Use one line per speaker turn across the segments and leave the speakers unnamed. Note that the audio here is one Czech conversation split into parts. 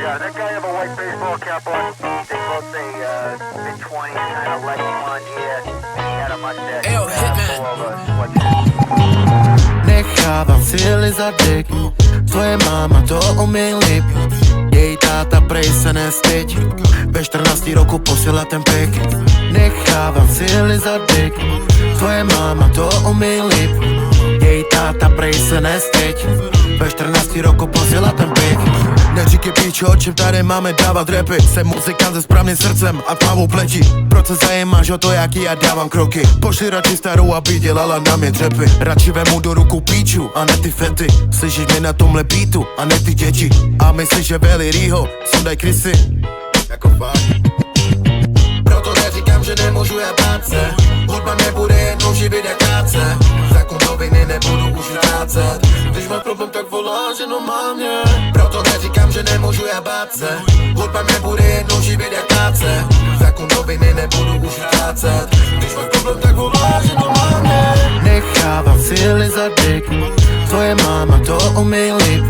Yeah, that guy have a white baseball cap on. They both say mid-20s, kind of light blonde hair. He had a mustache.
Eyo, Hitman.
Nechávam síly za dek. Tvoje máma to umie líp. Jej táta prej sa nesteď. Ve 14 roku posiela ten pek. Nechávam síly za dek. Tvoje máma to umie líp. Jej táta prej se nesteď. Ve 14 roku posiela ten pek. Neříkej píčo, o čem tady máme dávat repy. Jsem muzikant se správným srdcem a tmavou plečí. Proč se zajímáš o to, jaký já dávám kroky? Pošli radši starou, aby dělala na mě dřepy. Radši vemu do ruku píču a ne ty fety. Slyšíš mě na tomhle beatu a ne ty děti. A myslíš, že Veli Rýho sundaj krysy. Jako fakt. Proto neříkám, že nemůžu já bát se. Hudba nebude jednou živit jak práce. Zákon noviny nebudu už vytrácet. Když mám problém, tak volá, že no má mě. Proto neříkám, že nemůžu já bát se. Hudba nebude jednou živit jak práce. Zákon noviny nebudu už vytrácet. Když mám problém, tak volá, že no má mě. Nechávam síly za dek. Tvoje máma to umie líp.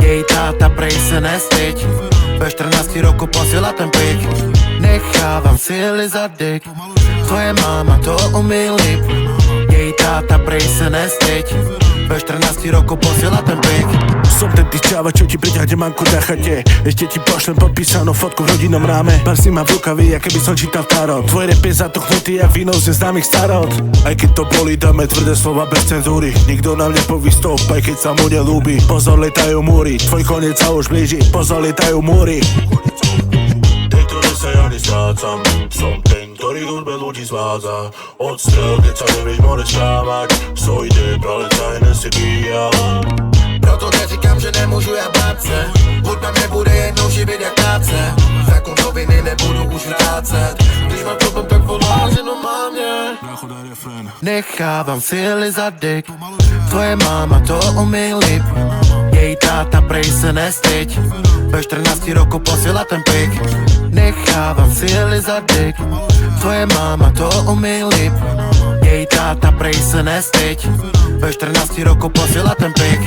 Jej táta prej se nesteď. Ve 14 roku posiela ten pik. Nechávam síly za dek. Tvoje máma to umie líp. Jej táta prej se nesteď. Ve 14 roku posiela ten pik.
Som ten tých čáva, čo ti priťahne manku na chate. Ešte ti pošlem podpísanú fotku v rodinnom ráme. Prsty mám v rukavi, aké by som čítal tarot. Tvoj rap je zatuchnutý jak víno z neznámych starot. Aj keď to boli, dáme tvrdé slova bez cenzúry. Nikto na mne poví stop, aj keď sa mu nelúbi. Pozor, letajú múry, tvoj koniec sa už blíži. Pozor, letajú múry. Sa ja nestrácam. Som ten, ktorý hudbe ľudí zvádza. Odstrel, keď sa nevieš more správať. Svoj ide, pralecaj nesi bíjal.
Proto neříkám, že nemůžu já bát se. Hudba nebude jednou živit jak práce. Zákon noviny nebudu už vytrácet. Když mám problém, tak volá, že no má mě. Nechávam síly za dek. Tvoje máma to umie líp. Jej táta prej se nesteď. Ve 14 roku posiela ten pik. Nechávam síly za dek. Tvoje máma to umie líp. Jej táta prej se nesteď. Ve 14 roku posiela ten pik.